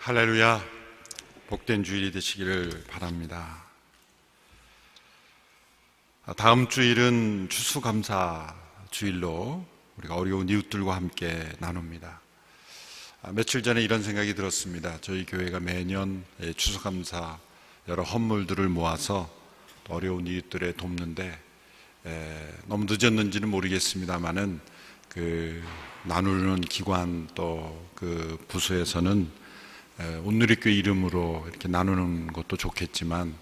할렐루야, 복된 주일이 되시기를 바랍니다. 다음 주일은 추수감사 주일로 우리가 어려운 이웃들과 함께 나눕니다. 며칠 전에 이런 생각이 들었습니다. 저희 교회가 매년 추수감사 여러 헌물들을 모아서 어려운 이웃들에 돕는데 너무 늦었는지는 모르겠습니다만은 나누는 기관 또 그 부서에서는 온누리교회 이름으로 이렇게 나누는 것도 좋겠지만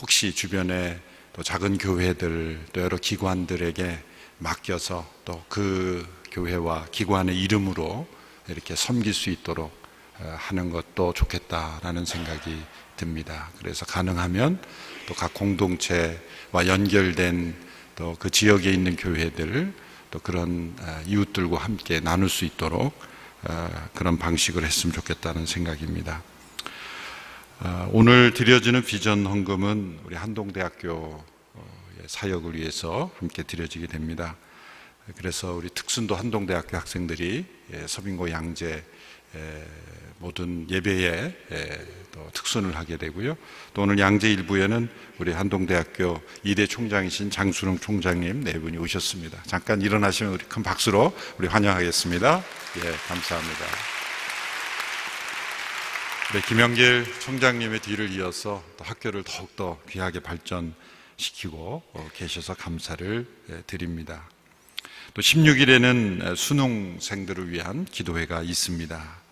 혹시 주변에 또 작은 교회들 또 여러 기관들에게 맡겨서 또 그 교회와 기관의 이름으로 이렇게 섬길 수 있도록 하는 것도 좋겠다라는 생각이 듭니다. 그래서 가능하면 또 각 공동체와 연결된 또 그 지역에 있는 교회들 또 그런 이웃들과 함께 나눌 수 있도록 그런 방식을 했으면 좋겠다는 생각입니다. 오늘 드려지는 비전 헌금은 우리 한동대학교 사역을 위해서 함께 드려지게 됩니다. 그래서 우리 특순도 한동대학교 학생들이 서빙고 양재 모든 예배에 또 특순을 하게 되고요. 또 오늘 양재 일부에는 우리 한동대학교 2대 총장이신 장수릉 총장님 네 분이 오셨습니다. 잠깐 일어나시면 우리 큰 박수로 우리 환영하겠습니다. 감사합니다. 네, 김영길 총장님의 뒤를 이어서 또 학교를 더욱더 귀하게 발전시키고 계셔서 감사를 드립니다. 또 16일에는 수능생들을 위한 기도회가 있습니다.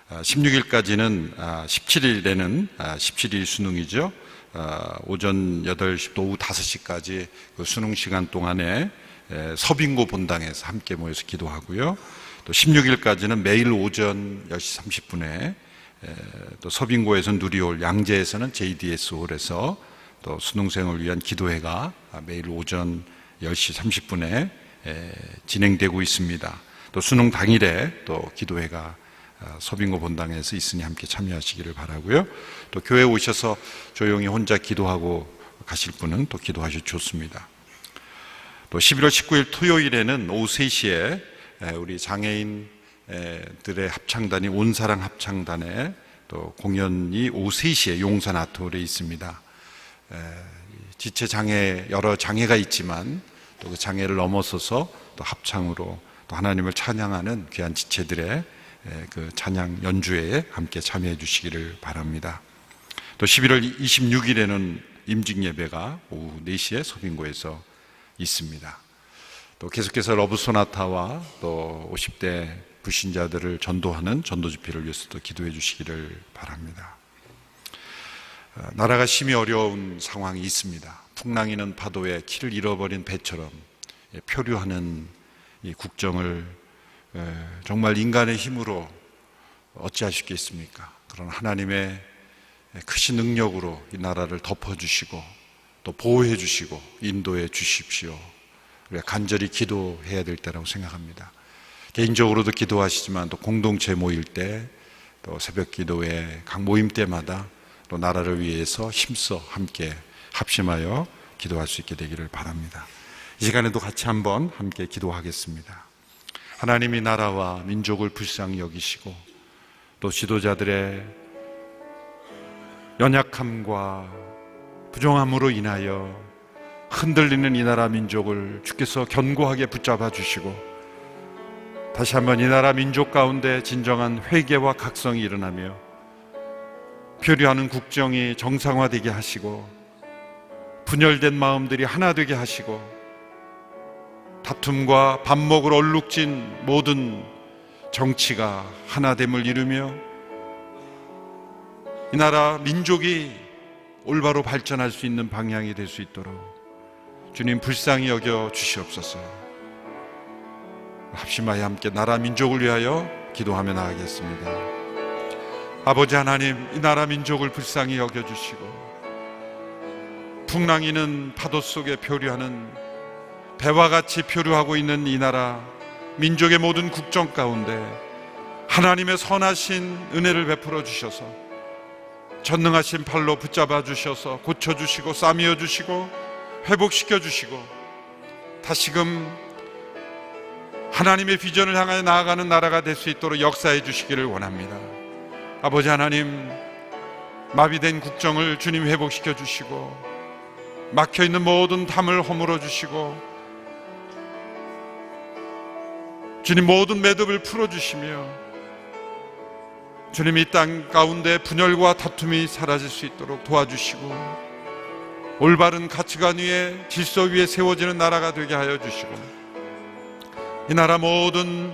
16일까지는 17일에는 17일 수능이죠. 오전 8시부터 오후 5시까지 그 수능 시간 동안에 서빙고 본당에서 함께 모여서 기도하고요. 또 16일까지는 매일 오전 10시 30분에 또 서빙고에서는 누리홀, 양재에서는 JDS홀에서 또 수능생을 위한 기도회가 매일 오전 10시 30분에 진행되고 있습니다. 또 수능 당일에 또 기도회가 서빙고 본당에서 있으니 함께 참여하시기를 바라고요. 또 교회에 오셔서 조용히 혼자 기도하고 가실 분은 또 기도하셔도 좋습니다. 또 11월 19일 토요일에는 오후 3시에 우리 장애인들의 합창단이 온사랑 합창단의 또 공연이 오후 3시에 용산 아트홀에 있습니다. 지체 장애, 여러 장애가 있지만 또 그 장애를 넘어서서 또 합창으로 또 하나님을 찬양하는 귀한 지체들의 그 찬양 연주회에 함께 참여해 주시기를 바랍니다. 또 11월 26일에는 임직 예배가 오후 4시에 서빙고에서 있습니다. 또 계속해서 러브 소나타와 또 50대 불신자들을 전도하는 전도 집회를 위해서도 기도해 주시기를 바랍니다. 나라가 심히 어려운 상황이 있습니다. 풍랑이는 파도에 키를 잃어버린 배처럼 표류하는 이 국정을 정말 인간의 힘으로 어찌할 수 있겠습니까? 그런 하나님의 크신 능력으로 이 나라를 덮어주시고 또 보호해 주시고 인도해 주십시오. 우리가 간절히 기도해야 될 때라고 생각합니다. 개인적으로도 기도하시지만 또 공동체 모일 때 또 새벽 기도회 각 모임 때마다 또 나라를 위해서 힘써 함께 합심하여 기도할 수 있게 되기를 바랍니다. 이 시간에도 같이 한번 함께 기도하겠습니다. 하나님이 나라와 민족을 불쌍히 여기시고 또 지도자들의 연약함과 부정함으로 인하여 흔들리는 이 나라 민족을 주께서 견고하게 붙잡아 주시고 다시 한번 이 나라 민족 가운데 진정한 회개와 각성이 일어나며 표류하는 국정이 정상화되게 하시고 분열된 마음들이 하나 되게 하시고 다툼과 반목을 얼룩진 모든 정치가 하나됨을 이루며 이 나라 민족이 올바로 발전할 수 있는 방향이 될 수 있도록 주님 불쌍히 여겨 주시옵소서. 합심하여 함께 나라 민족을 위하여 기도하며 나아가겠습니다. 아버지 하나님, 이 나라 민족을 불쌍히 여겨 주시고 풍랑이는 파도 속에 표류하는 배와 같이 표류하고 있는 이 나라 민족의 모든 국정 가운데 하나님의 선하신 은혜를 베풀어 주셔서 전능하신 팔로 붙잡아 주셔서 고쳐주시고 싸매어 주시고 회복시켜 주시고 다시금 하나님의 비전을 향하여 나아가는 나라가 될 수 있도록 역사해 주시기를 원합니다. 아버지 하나님, 마비된 국정을 주님 회복시켜 주시고, 막혀있는 모든 담을 허물어 주시고, 주님 모든 매듭을 풀어주시며, 주님 이 땅 가운데 분열과 다툼이 사라질 수 있도록 도와주시고, 올바른 가치관 위에 질서 위에 세워지는 나라가 되게 하여 주시고, 이 나라 모든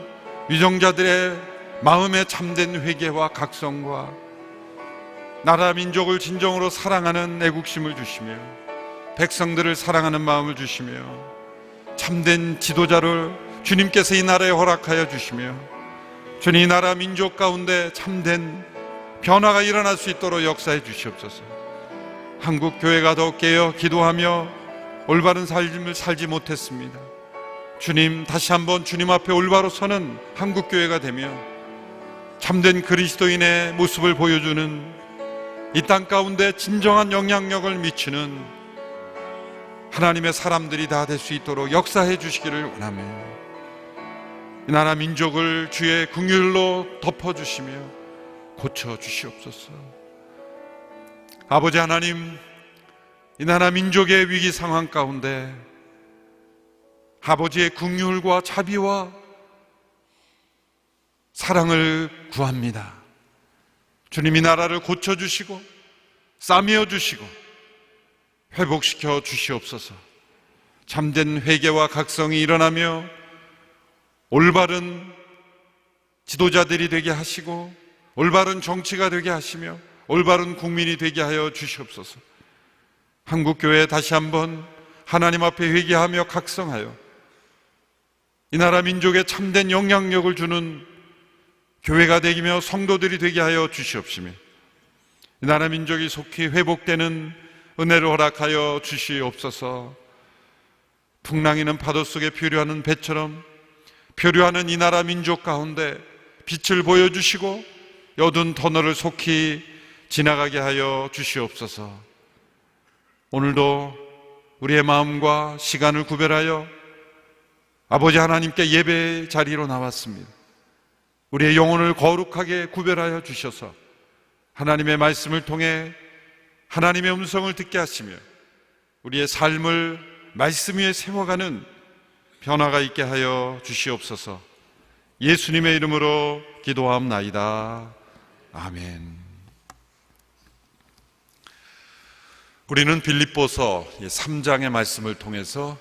위정자들의 마음에 참된 회개와 각성과 나라 민족을 진정으로 사랑하는 애국심을 주시며, 백성들을 사랑하는 마음을 주시며, 참된 지도자를 주님께서 이 나라에 허락하여 주시며, 주님 이 나라 민족 가운데 참된 변화가 일어날 수 있도록 역사해 주시옵소서. 한국 교회가 더 깨어 기도하며 올바른 삶을 살지 못했습니다. 주님, 다시 한번 주님 앞에 올바로 서는 한국 교회가 되며 참된 그리스도인의 모습을 보여주는, 이 땅 가운데 진정한 영향력을 미치는 하나님의 사람들이 다 될 수 있도록 역사해 주시기를 원하며, 이 나라 민족을 주의 긍휼로 덮어주시며 고쳐주시옵소서. 아버지 하나님, 이 나라 민족의 위기 상황 가운데 아버지의 긍휼과 자비와 사랑을 구합니다. 주님, 이 나라를 고쳐주시고 싸매어 주시고 회복시켜 주시옵소서. 참된 회개와 각성이 일어나며 올바른 지도자들이 되게 하시고, 올바른 정치가 되게 하시며, 올바른 국민이 되게 하여 주시옵소서. 한국교회 다시 한번 하나님 앞에 회개하며 각성하여 이 나라 민족에 참된 영향력을 주는 교회가 되기며 성도들이 되게 하여 주시옵시며, 이 나라 민족이 속히 회복되는 은혜를 허락하여 주시옵소서. 풍랑이는 파도 속에 표류하는 배처럼 표류하는 이 나라 민족 가운데 빛을 보여주시고 여든 터널을 속히 지나가게 하여 주시옵소서. 오늘도 우리의 마음과 시간을 구별하여 아버지 하나님께 예배 자리로 나왔습니다. 우리의 영혼을 거룩하게 구별하여 주셔서 하나님의 말씀을 통해 하나님의 음성을 듣게 하시며 우리의 삶을 말씀 위에 세워가는 변화가 있게 하여 주시옵소서. 예수님의 이름으로 기도하옵나이다. 아멘. 우리는 빌립보서 3장의 말씀을 통해서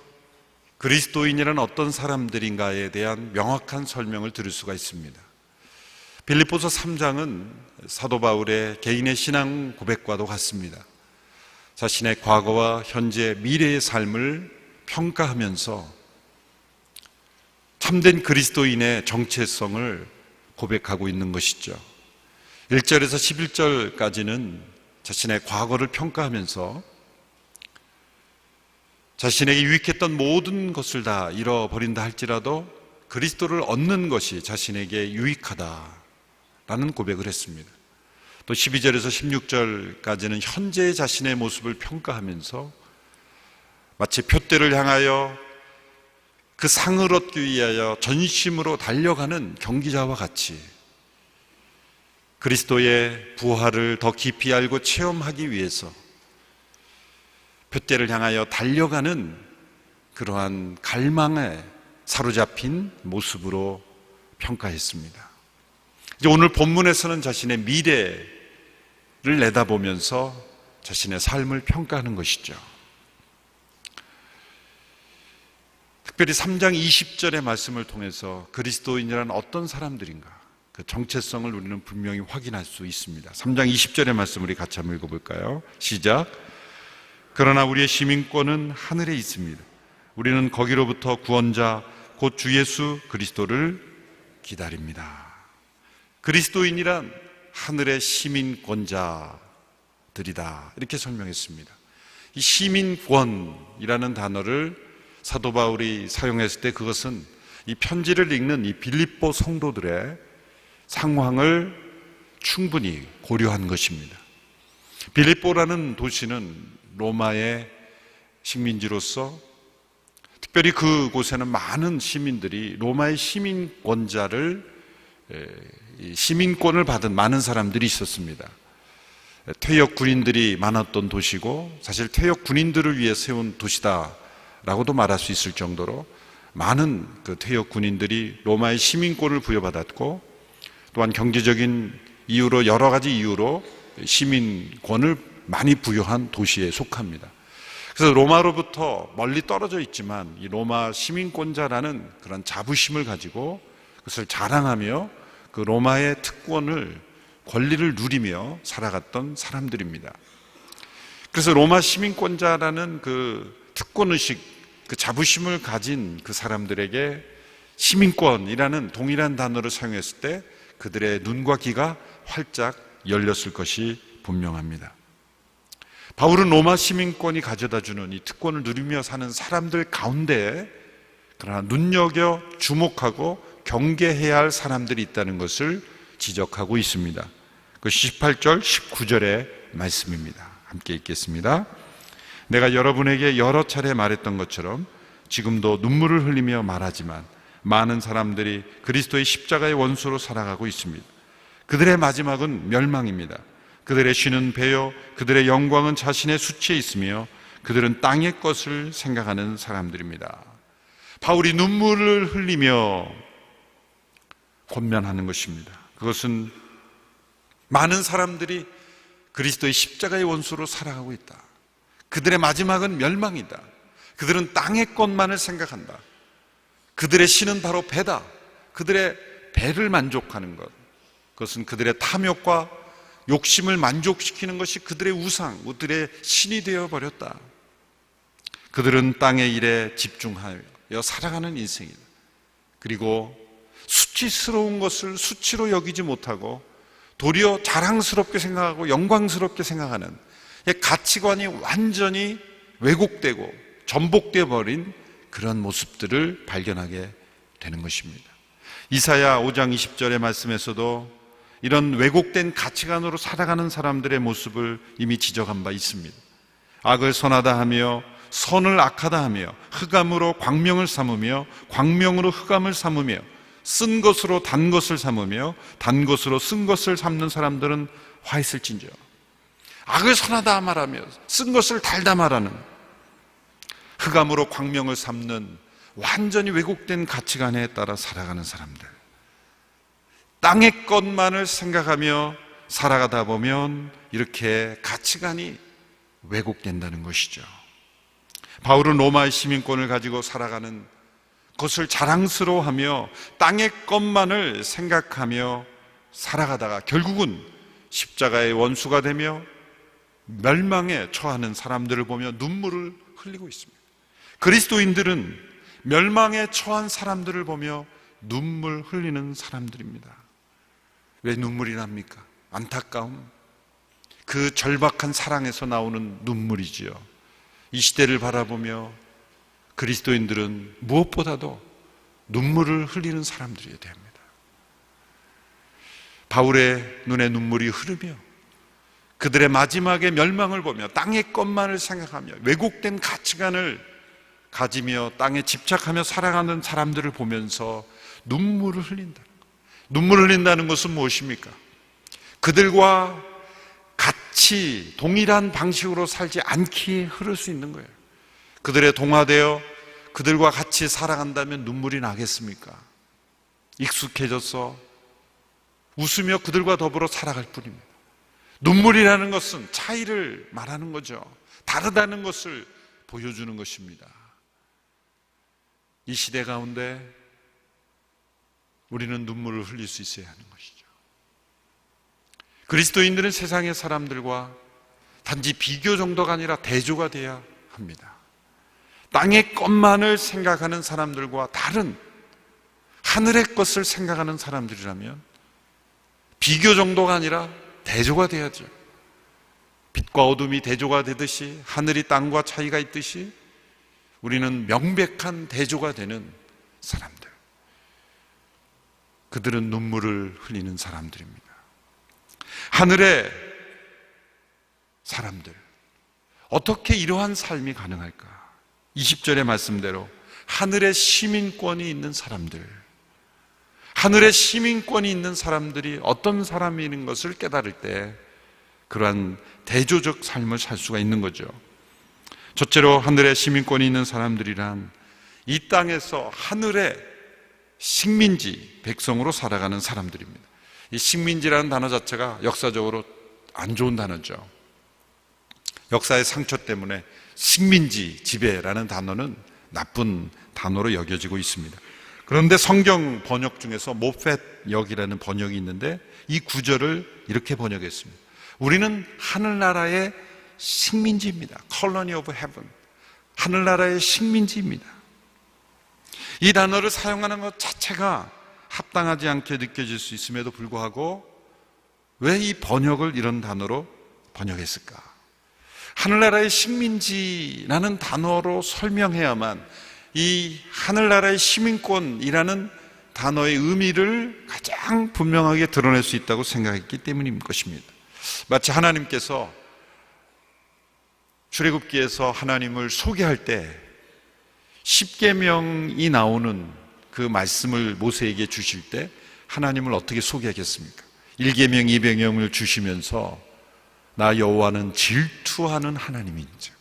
그리스도인이란 어떤 사람들인가에 대한 명확한 설명을 들을 수가 있습니다. 빌립보서 3장은 사도 바울의 개인의 신앙 고백과도 같습니다. 자신의 과거와 현재, 미래의 삶을 평가하면서 참된 그리스도인의 정체성을 고백하고 있는 것이죠. 1절에서 11절까지는 자신의 과거를 평가하면서 자신에게 유익했던 모든 것을 다 잃어버린다 할지라도 그리스도를 얻는 것이 자신에게 유익하다라는 고백을 했습니다. 또 12절에서 16절까지는 현재의 자신의 모습을 평가하면서 마치 표대를 향하여 그 상을 얻기 위하여 전심으로 달려가는 경기자와 같이 그리스도의 부활을 더 깊이 알고 체험하기 위해서 표대를 향하여 달려가는 그러한 갈망에 사로잡힌 모습으로 평가했습니다. 이제 오늘 본문에서는 자신의 미래를 내다보면서 자신의 삶을 평가하는 것이죠. 특별히 3장 20절의 말씀을 통해서 그리스도인이란 어떤 사람들인가, 그 정체성을 우리는 분명히 확인할 수 있습니다. 3장 20절의 말씀 우리 같이 한번 읽어볼까요? 시작. 그러나 우리의 시민권은 하늘에 있습니다. 우리는 거기로부터 구원자 곧 주 예수 그리스도를 기다립니다. 그리스도인이란 하늘의 시민권자들이다, 이렇게 설명했습니다. 이 시민권이라는 단어를 사도 바울이 사용했을 때 그것은 이 편지를 읽는 이 빌립보 성도들의 상황을 충분히 고려한 것입니다. 빌립보라는 도시는 로마의 식민지로서 특별히 그곳에는 많은 시민들이 로마의 시민권자를 시민권을 받은 많은 사람들이 있었습니다. 퇴역 군인들이 많았던 도시고 사실 퇴역 군인들을 위해 세운 도시다라고도 말할 수 있을 정도로 많은 그 퇴역 군인들이 로마의 시민권을 부여받았고 또한 경제적인 이유로 여러 가지 이유로 시민권을 많이 부여한 도시에 속합니다. 그래서 로마로부터 멀리 떨어져 있지만 이 로마 시민권자라는 그런 자부심을 가지고 그것을 자랑하며 그 로마의 특권을 권리를 누리며 살아갔던 사람들입니다. 그래서 로마 시민권자라는 그 특권의식, 그 자부심을 가진 그 사람들에게 시민권이라는 동일한 단어를 사용했을 때 그들의 눈과 귀가 활짝 열렸을 것이 분명합니다. 바울은 로마 시민권이 가져다주는 이 특권을 누리며 사는 사람들 가운데 그러나 눈여겨 주목하고 경계해야 할 사람들이 있다는 것을 지적하고 있습니다. 그 18절, 19절의 말씀입니다. 함께 읽겠습니다. 내가 여러분에게 여러 차례 말했던 것처럼 지금도 눈물을 흘리며 말하지만 많은 사람들이 그리스도의 십자가의 원수로 살아가고 있습니다. 그들의 마지막은 멸망입니다. 그들의 쉬는 배요, 그들의 영광은 자신의 수치에 있으며 그들은 땅의 것을 생각하는 사람들입니다. 바울이 눈물을 흘리며 권면하는 것입니다. 그것은 많은 사람들이 그리스도의 십자가의 원수로 살아가고 있다. 그들의 마지막은 멸망이다. 그들은 땅의 것만을 생각한다. 그들의 신은 바로 배다. 그들의 배를 만족하는 것. 그것은 그들의 탐욕과 욕심을 만족시키는 것이 그들의 우상, 그들의 신이 되어버렸다. 그들은 땅의 일에 집중하여 살아가는 인생이다. 그리고 수치스러운 것을 수치로 여기지 못하고 도리어 자랑스럽게 생각하고 영광스럽게 생각하는 가치관이 완전히 왜곡되고 전복되어 버린 그런 모습들을 발견하게 되는 것입니다. 이사야 5장 20절의 말씀에서도 이런 왜곡된 가치관으로 살아가는 사람들의 모습을 이미 지적한 바 있습니다. 악을 선하다 하며 선을 악하다 하며 흑암으로 광명을 삼으며 광명으로 흑암을 삼으며 쓴 것으로 단 것을 삼으며 단 것으로 쓴 것을 삼는 사람들은 화 있을진저. 악을 선하다 말하며 쓴 것을 달다 말하는 흑암으로 광명을 삼는 완전히 왜곡된 가치관에 따라 살아가는 사람들. 땅의 것만을 생각하며 살아가다 보면 이렇게 가치관이 왜곡된다는 것이죠. 바울은 로마의 시민권을 가지고 살아가는 그것을 자랑스러워하며 땅의 것만을 생각하며 살아가다가 결국은 십자가의 원수가 되며 멸망에 처하는 사람들을 보며 눈물을 흘리고 있습니다. 그리스도인들은 멸망에 처한 사람들을 보며 눈물 흘리는 사람들입니다. 왜 눈물이 납니까? 안타까움, 그 절박한 사랑에서 나오는 눈물이지요. 이 시대를 바라보며 그리스도인들은 무엇보다도 눈물을 흘리는 사람들이어야 됩니다. 바울의 눈에 눈물이 흐르며 그들의 마지막의 멸망을 보며 땅의 것만을 생각하며 왜곡된 가치관을 가지며 땅에 집착하며 살아가는 사람들을 보면서 눈물을 흘린다. 눈물을 흘린다는 것은 무엇입니까? 그들과 같이 동일한 방식으로 살지 않기에 흐를 수 있는 거예요. 그들의 동화되어 그들과 같이 살아간다면 눈물이 나겠습니까? 익숙해져서 웃으며 그들과 더불어 살아갈 뿐입니다. 눈물이라는 것은 차이를 말하는 거죠. 다르다는 것을 보여주는 것입니다. 이 시대 가운데 우리는 눈물을 흘릴 수 있어야 하는 것이죠. 그리스도인들은 세상의 사람들과 단지 비교 정도가 아니라 대조가 되어야 합니다. 땅의 것만을 생각하는 사람들과 다른 하늘의 것을 생각하는 사람들이라면 비교 정도가 아니라 대조가 돼야죠. 빛과 어둠이 대조가 되듯이 하늘이 땅과 차이가 있듯이 우리는 명백한 대조가 되는 사람들. 그들은 눈물을 흘리는 사람들입니다. 하늘의 사람들, 어떻게 이러한 삶이 가능할까? 20절의 말씀대로 하늘의 시민권이 있는 사람들, 하늘의 시민권이 있는 사람들이 어떤 사람인 것을 깨달을 때 그러한 대조적 삶을 살 수가 있는 거죠. 첫째로 하늘의 시민권이 있는 사람들이란 이 땅에서 하늘의 식민지, 백성으로 살아가는 사람들입니다. 이 식민지라는 단어 자체가 역사적으로 안 좋은 단어죠. 역사의 상처 때문에 식민지, 지배라는 단어는 나쁜 단어로 여겨지고 있습니다. 그런데 성경 번역 중에서 모펫역이라는 번역이 있는데 이 구절을 이렇게 번역했습니다. 우리는 하늘나라의 식민지입니다. Colony of Heaven. 하늘나라의 식민지입니다. 이 단어를 사용하는 것 자체가 합당하지 않게 느껴질 수 있음에도 불구하고 왜 이 번역을 이런 단어로 번역했을까? 하늘나라의 식민지라는 단어로 설명해야만 이 하늘나라의 시민권이라는 단어의 의미를 가장 분명하게 드러낼 수 있다고 생각했기 때문인 것입니다. 마치 하나님께서 출애굽기에서 하나님을 소개할 때 10계명이 나오는 그 말씀을 모세에게 주실 때 하나님을 어떻게 소개하겠습니까? 1계명, 2계명을 주시면서 나 여호와는 질투하는 하나님인지.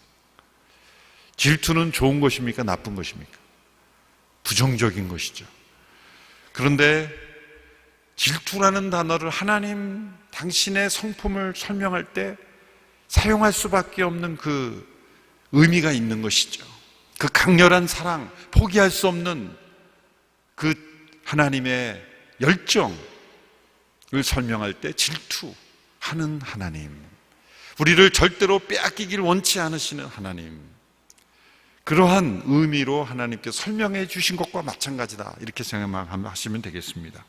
질투는 좋은 것입니까? 나쁜 것입니까? 부정적인 것이죠. 그런데 질투라는 단어를 하나님 당신의 성품을 설명할 때 사용할 수밖에 없는 그 의미가 있는 것이죠. 그 강렬한 사랑, 포기할 수 없는 그 하나님의 열정을 설명할 때 질투하는 하나님, 우리를 절대로 빼앗기길 원치 않으시는 하나님, 그러한 의미로 하나님께 설명해 주신 것과 마찬가지다, 이렇게 생각하시면 되겠습니다.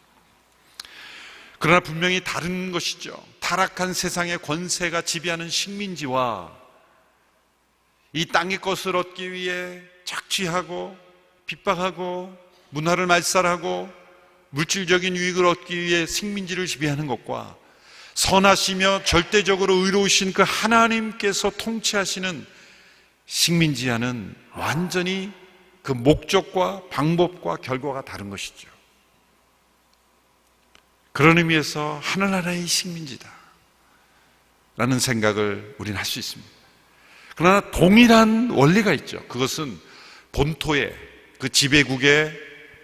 그러나 분명히 다른 것이죠. 타락한 세상의 권세가 지배하는 식민지와 이 땅의 것을 얻기 위해 착취하고 핍박하고 문화를 말살하고 물질적인 유익을 얻기 위해 식민지를 지배하는 것과 선하시며 절대적으로 의로우신 그 하나님께서 통치하시는 식민지와는 완전히 그 목적과 방법과 결과가 다른 것이죠. 그런 의미에서 하늘나라의 식민지다 라는 생각을 우리는 할 수 있습니다. 그러나 동일한 원리가 있죠. 그것은 본토의 그 지배국의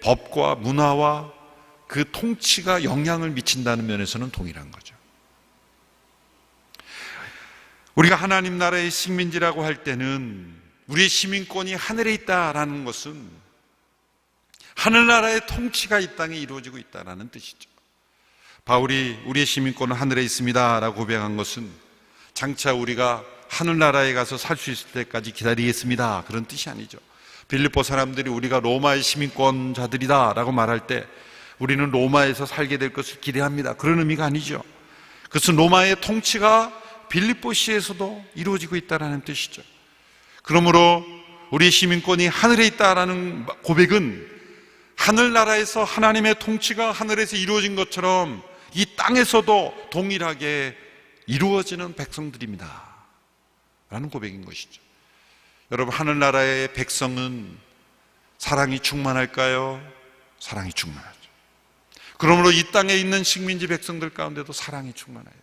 법과 문화와 그 통치가 영향을 미친다는 면에서는 동일한 거죠. 우리가 하나님 나라의 식민지라고 할 때는 우리의 시민권이 하늘에 있다라는 것은 하늘나라의 통치가 이 땅에 이루어지고 있다는 뜻이죠. 바울이 우리의 시민권은 하늘에 있습니다 라고 고백한 것은 장차 우리가 하늘나라에 가서 살 수 있을 때까지 기다리겠습니다, 그런 뜻이 아니죠. 빌립보 사람들이 우리가 로마의 시민권자들이다 라고 말할 때 우리는 로마에서 살게 될 것을 기대합니다, 그런 의미가 아니죠. 그것은 로마의 통치가 빌립보시에서도 이루어지고 있다는 뜻이죠. 그러므로 우리의 시민권이 하늘에 있다라는 고백은 하늘나라에서 하나님의 통치가 하늘에서 이루어진 것처럼 이 땅에서도 동일하게 이루어지는 백성들입니다 라는 고백인 것이죠. 여러분, 하늘나라의 백성은 사랑이 충만할까요? 사랑이 충만하죠. 그러므로 이 땅에 있는 식민지 백성들 가운데도 사랑이 충만해야 돼요.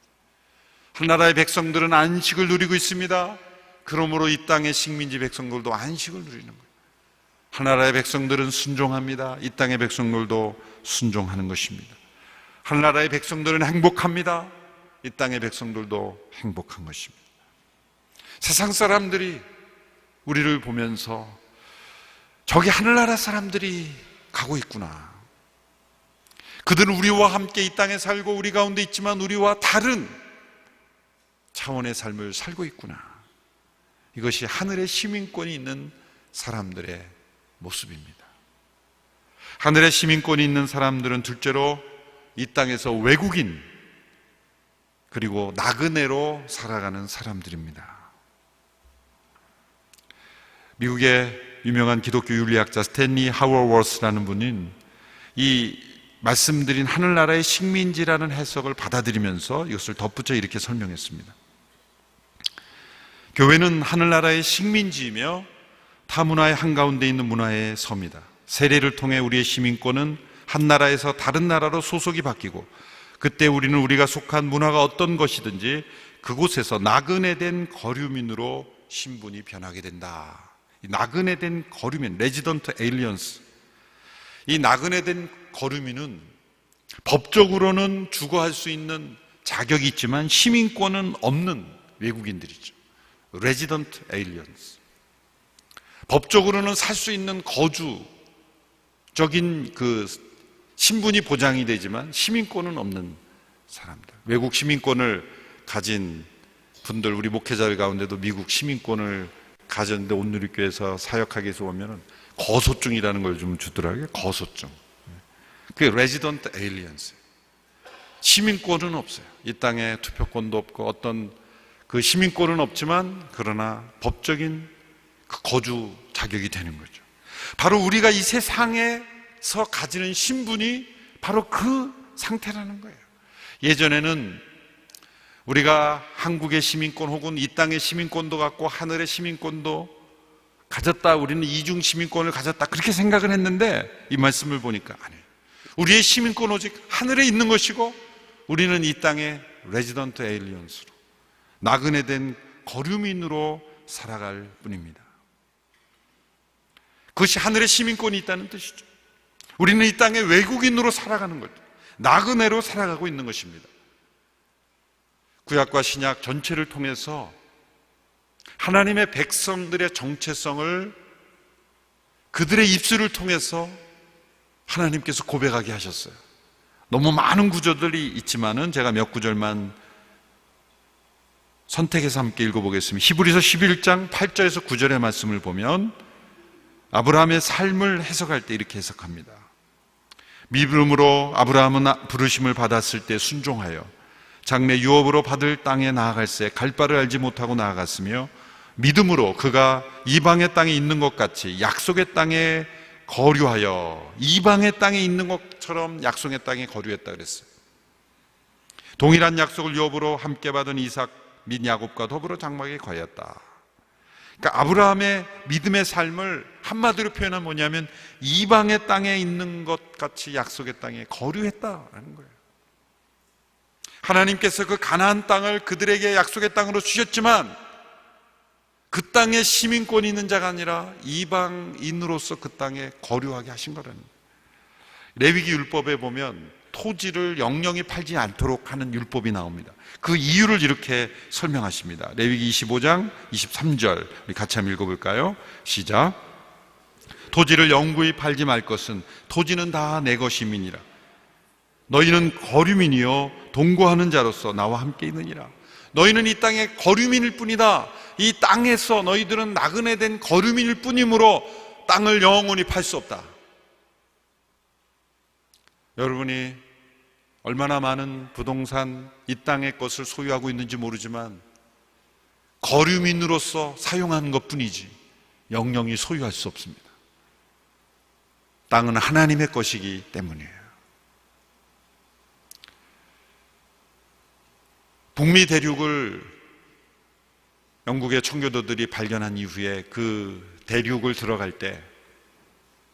하늘나라의 백성들은 안식을 누리고 있습니다. 그러므로 이 땅의 식민지 백성들도 안식을 누리는 거예요. 하늘나라의 백성들은 순종합니다. 이 땅의 백성들도 순종하는 것입니다. 하늘나라의 백성들은 행복합니다. 이 땅의 백성들도 행복한 것입니다. 세상 사람들이 우리를 보면서 저기 하늘나라 사람들이 가고 있구나, 그들은 우리와 함께 이 땅에 살고 우리 가운데 있지만 우리와 다른 차원의 삶을 살고 있구나, 이것이 하늘의 시민권이 있는 사람들의 모습입니다. 하늘의 시민권이 있는 사람들은 둘째로 이 땅에서 외국인 그리고 나그네로 살아가는 사람들입니다. 미국의 유명한 기독교 윤리학자 스탠리 하워워스라는 분은 이 말씀드린 하늘나라의 식민지라는 해석을 받아들이면서 이것을 덧붙여 이렇게 설명했습니다. 교회는 하늘나라의 식민지이며 타문화의 한가운데 있는 문화의 섬이다. 세례를 통해 우리의 시민권은 한 나라에서 다른 나라로 소속이 바뀌고, 그때 우리는 우리가 속한 문화가 어떤 것이든지 그곳에서 나그네 된 거류민으로 신분이 변하게 된다. 이 나그네 된 거류민, 레지던트 에일리언스. 이 나그네 된 거류민은 법적으로는 주거할 수 있는 자격이 있지만 시민권은 없는 외국인들이죠. 레지던트 에일리언스. 법적으로는 살 수 있는 거주적인 그 신분이 보장이 되지만 시민권은 없는 사람들. 외국 시민권을 가진 분들, 우리 목회자들 가운데도 미국 시민권을 가졌는데 온누리교회에서 사역하기 위해서 오면은 거소증이라는 걸 좀 주더라고요. 거소증. 그게 레지던트 에일리언스. 시민권은 없어요. 이 땅에 투표권도 없고 어떤 그 시민권은 없지만 그러나 법적인 그 거주 자격이 되는 거죠. 바로 우리가 이 세상에서 가지는 신분이 바로 그 상태라는 거예요. 예전에는 우리가 한국의 시민권 혹은 이 땅의 시민권도 갖고 하늘의 시민권도 가졌다, 우리는 이중 시민권을 가졌다, 그렇게 생각을 했는데 이 말씀을 보니까 아니에요. 우리의 시민권 오직 하늘에 있는 것이고 우리는 이 땅의 레지던트 에일리언스로, 나그네 된 거류민으로 살아갈 뿐입니다. 그것이 하늘의 시민권이 있다는 뜻이죠. 우리는 이 땅의 외국인으로 살아가는 거죠. 나그네로 살아가고 있는 것입니다. 구약과 신약 전체를 통해서 하나님의 백성들의 정체성을 그들의 입술을 통해서 하나님께서 고백하게 하셨어요. 너무 많은 구절들이 있지만은 제가 몇 구절만 선택해서 함께 읽어보겠습니다. 히브리서 11장 8절에서 9절의 말씀을 보면 아브라함의 삶을 해석할 때 이렇게 해석합니다. 믿음으로 아브라함은 부르심을 받았을 때 순종하여 장래 유업으로 받을 땅에 나아갈새 갈 바를 알지 못하고 나아갔으며 믿음으로 그가 이방의 땅에 있는 것 같이 약속의 땅에 거류하여, 이방의 땅에 있는 것처럼 약속의 땅에 거류했다 그랬어요. 동일한 약속을 유업으로 함께 받은 이삭 및 야곱과 더불어 장막에 거하였다. 그러니까 아브라함의 믿음의 삶을 한마디로 표현하면 뭐냐면 이방의 땅에 있는 것 같이 약속의 땅에 거류했다라는 거예요. 하나님께서 그 가나안 땅을 그들에게 약속의 땅으로 주셨지만 그 땅에 시민권이 있는 자가 아니라 이방인으로서 그 땅에 거류하게 하신 거라는 거예요. 레위기 율법에 보면 토지를 영영이 팔지 않도록 하는 율법이 나옵니다. 그 이유를 이렇게 설명하십니다. 레위기 25장 23절 우리 같이 한번 읽어볼까요? 시작. 토지를 영구히 팔지 말 것은 토지는 다 내 것임이니라. 너희는 거류민이요 동거하는 자로서 나와 함께 있느니라. 너희는 이 땅의 거류민일 뿐이다. 이 땅에서 너희들은 나그네 된 거류민일 뿐이므로 땅을 영원히 팔 수 없다. 여러분이 얼마나 많은 부동산 이 땅의 것을 소유하고 있는지 모르지만 거류민으로서 사용하는 것뿐이지 영영이 소유할 수 없습니다. 땅은 하나님의 것이기 때문이에요. 북미 대륙을 영국의 청교도들이 발견한 이후에 그 대륙을 들어갈 때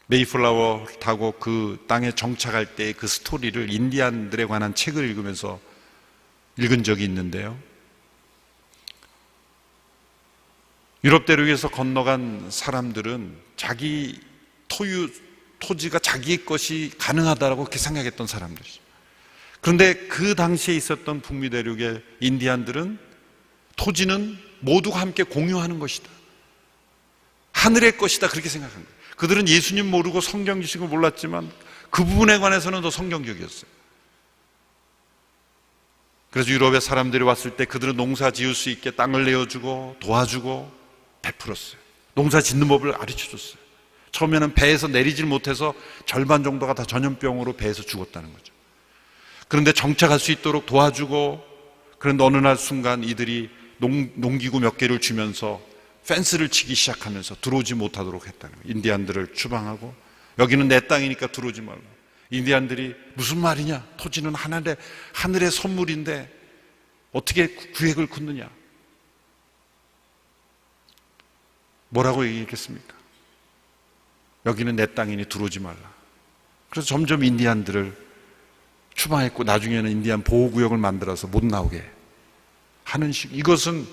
메이플라워 타고 그 땅에 정착할 때 그 스토리를 인디안들에 관한 책을 읽으면서 읽은 적이 있는데요. 유럽 대륙에서 건너간 사람들은 자기 토지가 자기의 것이 가능하다라고 그렇게 생각했던 사람들이죠. 그런데 그 당시에 있었던 북미 대륙의 인디안들은 토지는 모두가 함께 공유하는 것이다, 하늘의 것이다, 그렇게 생각한 거예요. 그들은 예수님 모르고 성경 지식을 몰랐지만 그 부분에 관해서는 더 성경적이었어요. 그래서 유럽의 사람들이 왔을 때 그들은 농사 지을 수 있게 땅을 내어주고 도와주고 베풀었어요. 농사 짓는 법을 가르쳐줬어요. 처음에는 배에서 내리질 못해서 절반 정도가 다 전염병으로 배에서 죽었다는 거죠. 그런데 정착할 수 있도록 도와주고, 그런데 어느 날 순간 이들이 농기구 몇 개를 주면서 펜스를 치기 시작하면서 들어오지 못하도록 했다는 거예요. 인디안들을 추방하고, 여기는 내 땅이니까 들어오지 말고. 인디안들이 무슨 말이냐, 토지는 하늘의 선물인데 어떻게 구획을 긋느냐, 뭐라고 얘기했겠습니까? 여기는 내 땅이니 들어오지 말라. 그래서 점점 인디안들을 추방했고 나중에는 인디안 보호구역을 만들어서 못 나오게 하는 식. 이것은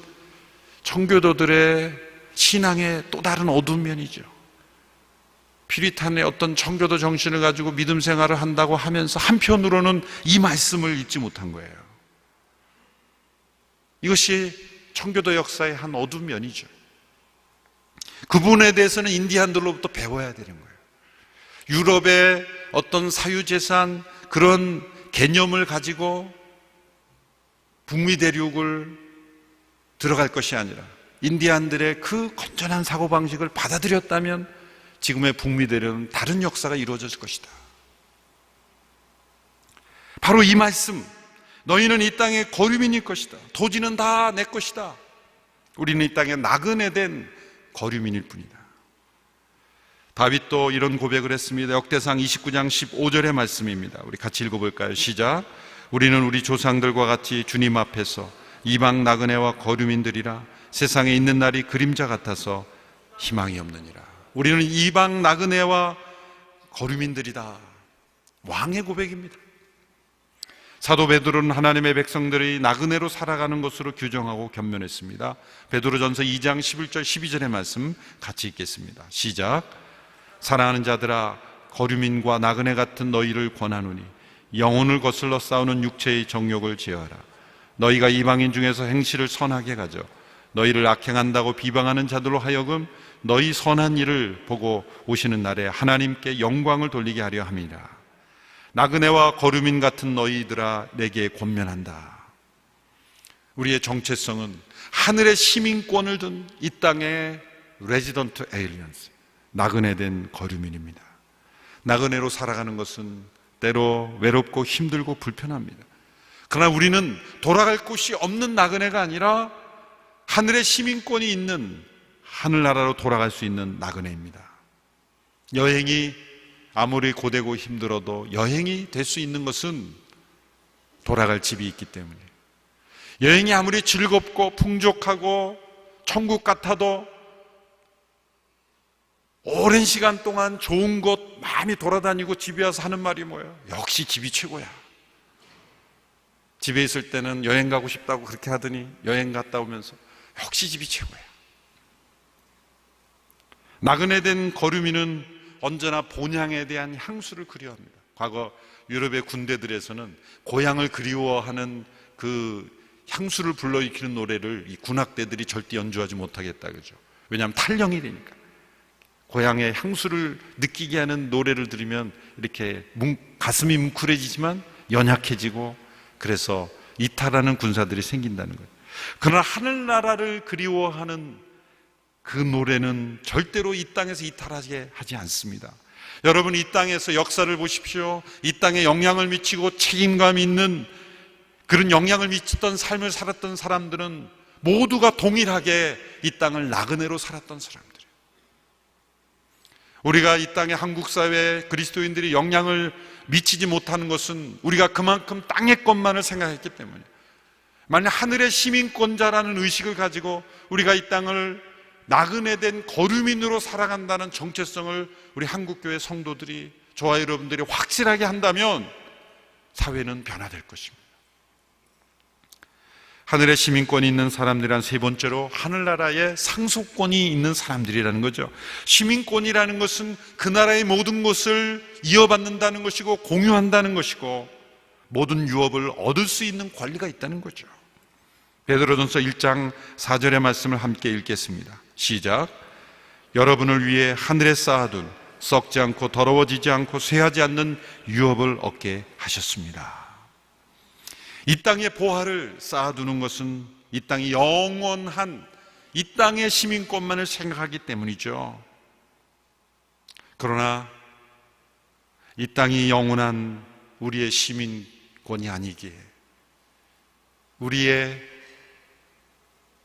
청교도들의 신앙의 또 다른 어두운 면이죠. 피리탄의 어떤 청교도 정신을 가지고 믿음 생활을 한다고 하면서 한편으로는 이 말씀을 읽지 못한 거예요. 이것이 청교도 역사의 한 어두운 면이죠. 그 부분에 대해서는 인디안들로부터 배워야 되는 거예요. 유럽의 어떤 사유재산 그런 개념을 가지고 북미 대륙을 들어갈 것이 아니라 인디안들의 그 건전한 사고방식을 받아들였다면 지금의 북미 대륙은 다른 역사가 이루어졌을 것이다. 바로 이 말씀, 너희는 이 땅의 거류민일 것이다. 토지는 다 내 것이다. 우리는 이 땅에 나그네 된 거류민일 뿐이다. 다윗도 이런 고백을 했습니다. 역대상 29장 15절의 말씀입니다. 우리 같이 읽어볼까요? 시작. 우리는 우리 조상들과 같이 주님 앞에서 이방 나그네와 거류민들이라 세상에 있는 날이 그림자 같아서 희망이 없느니라. 우리는 이방 나그네와 거류민들이다. 왕의 고백입니다. 사도 베드로는 하나님의 백성들이 나그네로 살아가는 것으로 규정하고 견면했습니다. 베드로전서 2장 11절 12절의 말씀 같이 읽겠습니다. 시작. 사랑하는 자들아, 거류민과 나그네 같은 너희를 권하노니 영혼을 거슬러 싸우는 육체의 정욕을 제어하라. 너희가 이방인 중에서 행실을 선하게 가져 너희를 악행한다고 비방하는 자들로 하여금 너희 선한 일을 보고 오시는 날에 하나님께 영광을 돌리게 하려 함이라. 나그네와 거류민 같은 너희들아, 내게 권면한다. 우리의 정체성은 하늘의 시민권을 둔 이 땅의 레지던트 에일리언스, 나그네된 거류민입니다. 나그네로 살아가는 것은 때로 외롭고 힘들고 불편합니다. 그러나 우리는 돌아갈 곳이 없는 나그네가 아니라 하늘의 시민권이 있는 하늘나라로 돌아갈 수 있는 나그네입니다. 여행이 아무리 고되고 힘들어도 여행이 될 수 있는 것은 돌아갈 집이 있기 때문에, 여행이 아무리 즐겁고 풍족하고 천국 같아도 오랜 시간 동안 좋은 곳 많이 돌아다니고 집에 와서 하는 말이 뭐예요? 역시 집이 최고야. 집에 있을 때는 여행 가고 싶다고 그렇게 하더니 여행 갔다 오면서 역시 집이 최고야. 나그네된 거류민은 언제나 본향에 대한 향수를 그리워합니다. 과거 유럽의 군대들에서는 고향을 그리워하는 그 향수를 불러일으키는 노래를 이 군악대들이 절대 연주하지 못하겠다 그죠? 왜냐하면 탈령이 되니까. 고향의 향수를 느끼게 하는 노래를 들으면 이렇게 가슴이 뭉클해지지만 연약해지고, 그래서 이탈하는 군사들이 생긴다는 거예요. 그러나 하늘나라를 그리워하는 그 노래는 절대로 이 땅에서 이탈하게 하지 않습니다. 여러분, 이 땅에서 역사를 보십시오. 이 땅에 영향을 미치고 책임감 있는 그런 영향을 미쳤던 삶을 살았던 사람들은 모두가 동일하게 이 땅을 나그네로 살았던 사람들이에요. 우리가 이 땅의 한국 사회에 그리스도인들이 영향을 미치지 못하는 것은 우리가 그만큼 땅의 것만을 생각했기 때문이에요. 만약 하늘의 시민권자라는 의식을 가지고 우리가 이 땅을 나그네된 거류민으로 살아간다는 정체성을 우리 한국교회 성도들이, 저와 여러분들이 확실하게 한다면 사회는 변화될 것입니다. 하늘의 시민권이 있는 사람들이란 세 번째로 하늘나라의 상속권이 있는 사람들이라는 거죠. 시민권이라는 것은 그 나라의 모든 것을 이어받는다는 것이고 공유한다는 것이고 모든 유업을 얻을 수 있는 권리가 있다는 거죠. 베드로전서 1장 4절의 말씀을 함께 읽겠습니다. 시작. 여러분을 위해 하늘에 쌓아둔 썩지 않고 더러워지지 않고 쇠하지 않는 유업을 얻게 하셨습니다. 이 땅의 보화를 쌓아두는 것은 이 땅이 영원한 이 땅의 시민권만을 생각하기 때문이죠. 그러나 이 땅이 영원한 우리의 시민권이 아니기에 우리의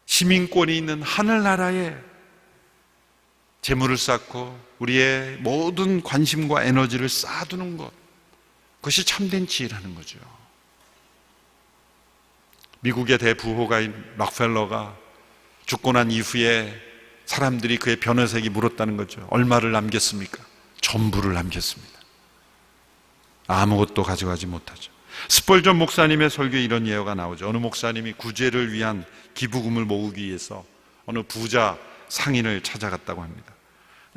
시민권이 있는 하늘나라에 재물을 쌓고 우리의 모든 관심과 에너지를 쌓아두는 것, 그것이 참된 지혜라는 거죠. 미국의 대부호가인 록펠러가 죽고 난 이후에 사람들이 그의 변호사에게 물었다는 거죠. 얼마를 남겼습니까? 전부를 남겼습니다. 아무것도 가져가지 못하죠. 스펄전 목사님의 설교에 이런 예화가 나오죠. 어느 목사님이 구제를 위한 기부금을 모으기 위해서 어느 부자 상인을 찾아갔다고 합니다.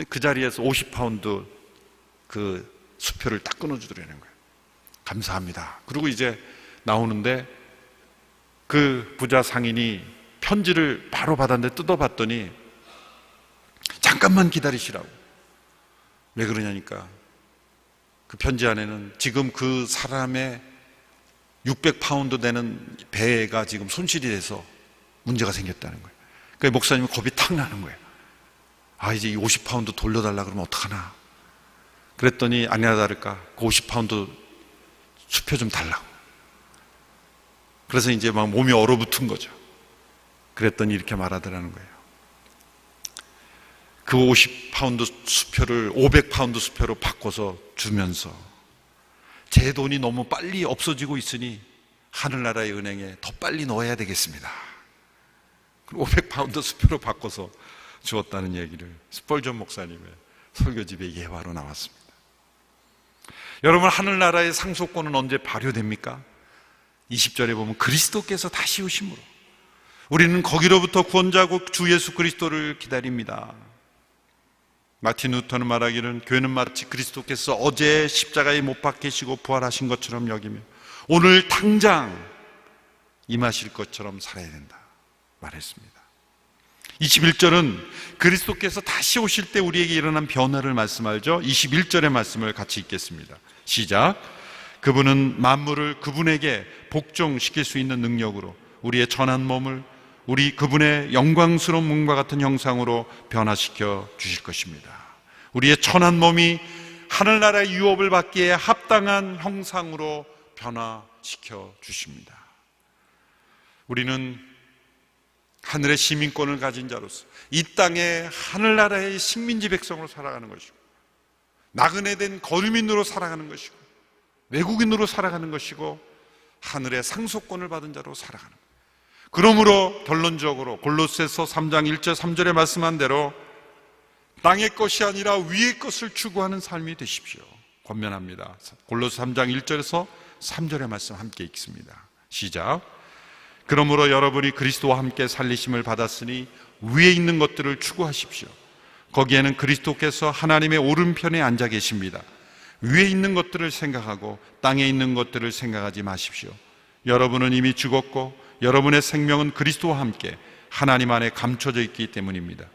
그 자리에서 50파운드 그 수표를 딱 끊어주더라는 거예요. 감사합니다. 그리고 이제 나오는데 그 부자 상인이 편지를 바로 받았는데 뜯어봤더니 잠깐만 기다리시라고. 왜 그러냐니까 그 편지 안에는 지금 그 사람의 600파운드 되는 배가 지금 손실이 돼서 문제가 생겼다는 거예요. 그러니까 목사님은 겁이 탁 나는 거예요. 아, 이제 이 50파운드 돌려달라 그러면 어떡하나. 그랬더니 아니나 다를까 그 50파운드 수표 좀 달라고. 그래서 이제 막 몸이 얼어붙은 거죠. 그랬더니 이렇게 말하더라는 거예요. 그 50파운드 수표를 500파운드 수표로 바꿔서 주면서 제 돈이 너무 빨리 없어지고 있으니 하늘나라의 은행에 더 빨리 넣어야 되겠습니다. 500파운드 수표로 바꿔서 주었다는 얘기를 스펄전 목사님의 설교집의 예화로 나왔습니다. 여러분, 하늘나라의 상속권은 언제 발효됩니까? 20절에 보면 그리스도께서 다시 오심으로 우리는 거기로부터 구원자고 주 예수 그리스도를 기다립니다. 마틴 루터는 말하기를 교회는 마치 그리스도께서 어제 십자가에 못 박히시고 부활하신 것처럼 여기며 오늘 당장 임하실 것처럼 살아야 된다 말했습니다. 21절은 그리스도께서 다시 오실 때 우리에게 일어난 변화를 말씀하죠. 21절의 말씀을 같이 읽겠습니다. 시작. 그분은 만물을 그분에게 복종시킬 수 있는 능력으로 우리의 천한 몸을 우리 그분의 영광스러운 몸과 같은 형상으로 변화시켜 주실 것입니다. 우리의 천한 몸이 하늘나라의 유업을 받기에 합당한 형상으로 변화시켜 주십니다. 우리는 하늘의 시민권을 가진 자로서 이 땅에 하늘나라의 식민지 백성으로 살아가는 것이고 나그네 된 거류민으로 살아가는 것이고 외국인으로 살아가는 것이고 하늘의 상속권을 받은 자로 살아가는 거예요. 그러므로 결론적으로 골로새서 3장 1절 3절에 말씀한 대로 땅의 것이 아니라 위의 것을 추구하는 삶이 되십시오. 권면합니다. 골로새 3장 1절에서 3절의 말씀 함께 읽습니다. 시작. 그러므로 여러분이 그리스도와 함께 살리심을 받았으니 위에 있는 것들을 추구하십시오. 거기에는 그리스도께서 하나님의 오른편에 앉아 계십니다. 위에 있는 것들을 생각하고 땅에 있는 것들을 생각하지 마십시오. 여러분은 이미 죽었고 여러분의 생명은 그리스도와 함께 하나님 안에 감춰져 있기 때문입니다.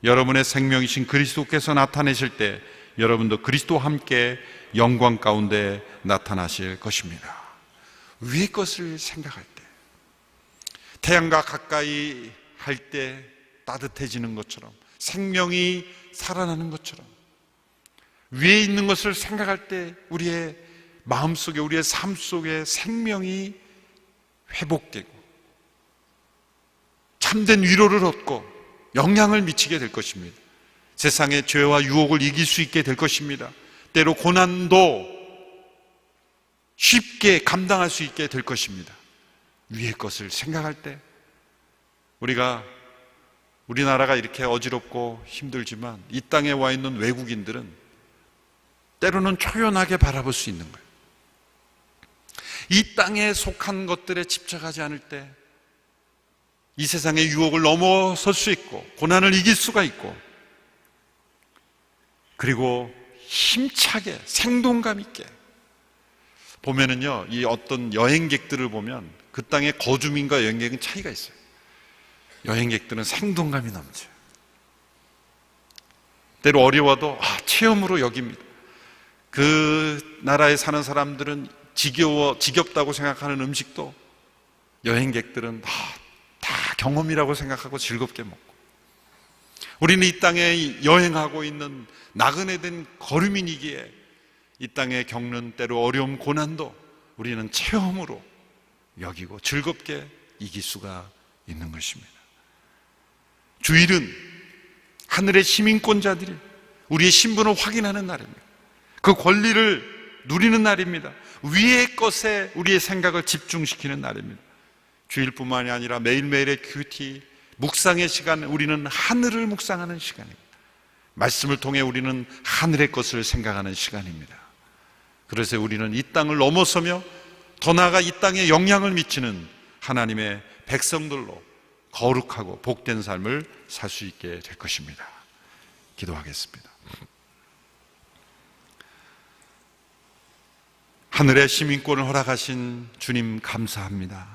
여러분의 생명이신 그리스도께서 나타내실 때 여러분도 그리스도와 함께 영광 가운데 나타나실 것입니다. 위의 것을 생각할 때 태양과 가까이 할 때 따뜻해지는 것처럼 생명이 살아나는 것처럼 위에 있는 것을 생각할 때 우리의 마음속에 우리의 삶 속에 생명이 회복되고 참된 위로를 얻고 영향을 미치게 될 것입니다. 세상의 죄와 유혹을 이길 수 있게 될 것입니다. 때로 고난도 쉽게 감당할 수 있게 될 것입니다. 위의 것을 생각할 때 우리나라가 이렇게 어지럽고 힘들지만 이 땅에 와 있는 외국인들은 때로는 초연하게 바라볼 수 있는 거예요. 이 땅에 속한 것들에 집착하지 않을 때 이 세상의 유혹을 넘어설 수 있고 고난을 이길 수가 있고 그리고 힘차게 생동감 있게 보면은요, 이 어떤 여행객들을 보면 그 땅의 거주민과 여행객은 차이가 있어요. 여행객들은 생동감이 넘쳐요. 때로 어려워도 체험으로 여깁니다. 그 나라에 사는 사람들은 지겹다고 생각하는 음식도 여행객들은 다 경험이라고 생각하고 즐겁게 먹고 우리는 이 땅에 여행하고 있는 나그네 된 거류민이기에 이 땅에 겪는 때로 어려움 고난도 우리는 체험으로 여기고 즐겁게 이길 수가 있는 것입니다. 주일은 하늘의 시민권자들이 우리의 신분을 확인하는 날입니다. 그 권리를 누리는 날입니다. 위의 것에 우리의 생각을 집중시키는 날입니다. 주일뿐만이 아니라 매일매일의 큐티, 묵상의 시간, 우리는 하늘을 묵상하는 시간입니다. 말씀을 통해 우리는 하늘의 것을 생각하는 시간입니다. 그래서 우리는 이 땅을 넘어서며 더 나아가 이 땅에 영향을 미치는 하나님의 백성들로 거룩하고 복된 삶을 살 수 있게 될 것입니다. 기도하겠습니다. 하늘의 시민권을 허락하신 주님 감사합니다.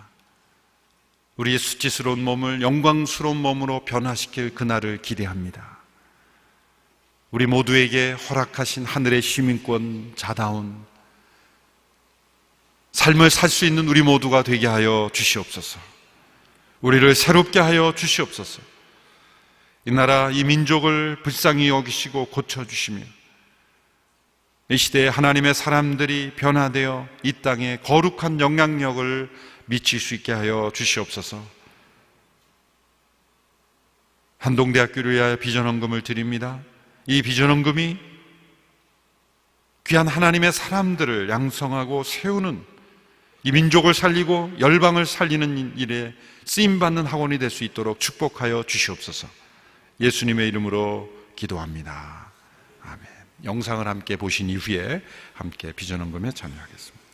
우리의 수치스러운 몸을 영광스러운 몸으로 변화시킬 그날을 기대합니다. 우리 모두에게 허락하신 하늘의 시민권 자다운 삶을 살 수 있는 우리 모두가 되게 하여 주시옵소서. 우리를 새롭게 하여 주시옵소서. 이 나라, 이 민족을 불쌍히 여기시고 고쳐주시며 이 시대에 하나님의 사람들이 변화되어 이 땅에 거룩한 영향력을 미칠 수 있게 하여 주시옵소서. 한동대학교를 위하여 비전헌금을 드립니다. 이 비전헌금이 귀한 하나님의 사람들을 양성하고 세우는, 이 민족을 살리고 열방을 살리는 일에 쓰임받는 학원이 될 수 있도록 축복하여 주시옵소서. 예수님의 이름으로 기도합니다. 아멘. 영상을 함께 보신 이후에 함께 비전헌금에 참여하겠습니다.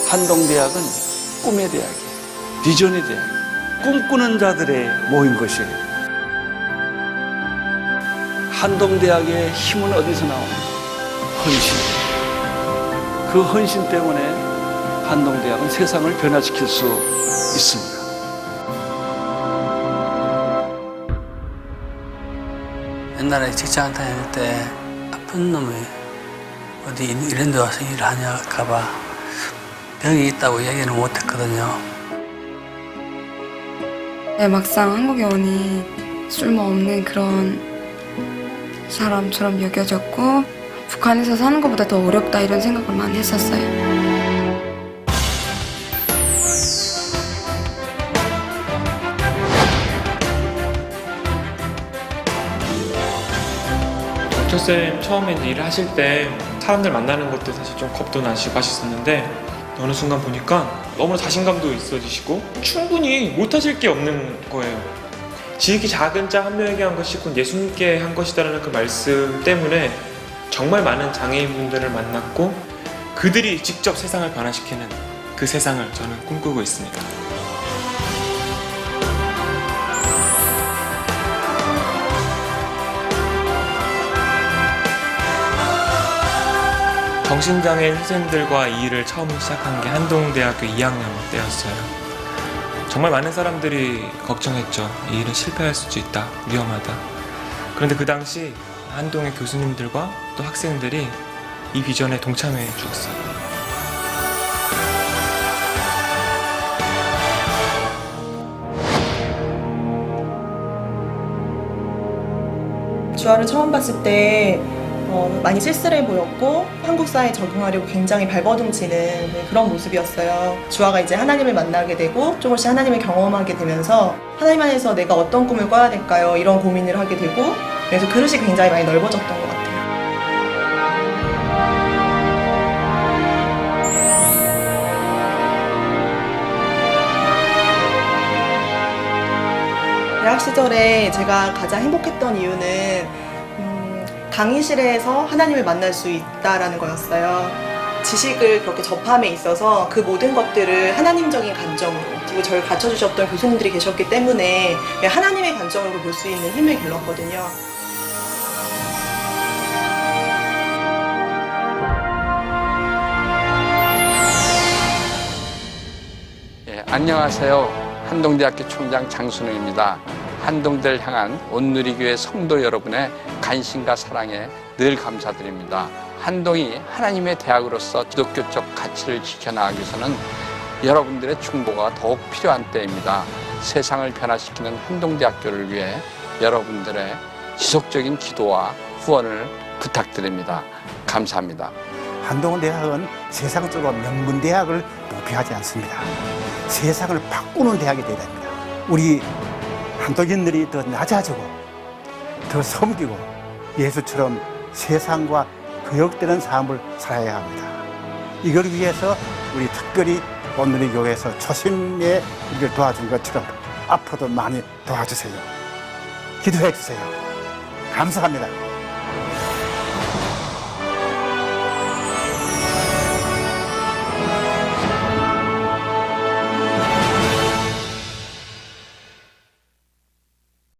한동대학은 꿈의 대학이에요. 비전의 대학이에요. 꿈꾸는 자들의 모인 것이에요. 한동대학의 힘은 어디서 나옵니까? 헌신. 그 헌신 때문에 한동대학은 세상을 변화시킬 수 있습니다. 옛날에 직장 다닐 때 아픈 놈이 어디 이런 데 와서 일을 하냐까봐 병이 있다고 얘기는 못했거든요. 막상 한국에 오니 쓸모없는 그런 사람처럼 여겨졌고 북한에서 사는 것보다 더 어렵다 이런 생각을 많이 했었어요. 쌤 처음에 일을 하실 때 사람들 만나는 것도 사실 좀 겁도 나시고 하셨었는데 어느 순간 보니까 너무 자신감도 있어지시고 충분히 못하실 게 없는 거예요. 지극히 작은 자 한 명에게 한 것이 곧 예수님께 한 것이다라는 그 말씀 때문에 정말 많은 장애인분들을 만났고 그들이 직접 세상을 변화시키는 그 세상을 저는 꿈꾸고 있습니다. 정신장애인 선생님들과 이 일을 처음 시작한 게 한동대학교 2학년 때였어요. 정말 많은 사람들이 걱정했죠. 이 일은 실패할 수도 있다, 위험하다. 그런데 그 당시 한동의 교수님들과 또 학생들이 이 비전에 동참해 주었어요. 주아를 처음 봤을 때 많이 쓸쓸해 보였고 한국 사회에 적응하려고 굉장히 발버둥치는 그런 모습이었어요. 주아가 이제 하나님을 만나게 되고 조금씩 하나님을 경험하게 되면서 하나님 안에서 내가 어떤 꿈을 꿔야 될까요? 이런 고민을 하게 되고 그래서 그릇이 굉장히 많이 넓어졌던 것 같아요. 대학 시절에 제가 가장 행복했던 이유는 강의실에서 하나님을 만날 수 있다라는 거였어요. 지식을 그렇게 접함에 있어서 그 모든 것들을 하나님적인 관점으로, 그리고 저를 가르쳐주셨던 교수님들이 계셨기 때문에 하나님의 관점으로 볼 수 있는 힘을 길렀거든요. 안녕하세요. 한동대학교 총장 장순웅입니다. 한동대를 향한 온누리교회 성도 여러분의 관심과 사랑에 늘 감사드립니다. 한동이 하나님의 대학으로서 기독교적 가치를 지켜나가기 위해서는 여러분들의 충고가 더욱 필요한 때입니다. 세상을 변화시키는 한동대학교를 위해 여러분들의 지속적인 기도와 후원을 부탁드립니다. 감사합니다. 한동대학은 세상적으로 명문대학을 목표하지 않습니다. 세상을 바꾸는 대학이 되어야 됩니다. 우리 한독인들이 더 낮아지고 더 섬기고 예수처럼 세상과 교역되는 삶을 살아야 합니다. 이걸 위해서 우리 특별히 온누리교회에서 초심에 이걸 도와준 것처럼 앞으로도 많이 도와주세요. 기도해 주세요. 감사합니다.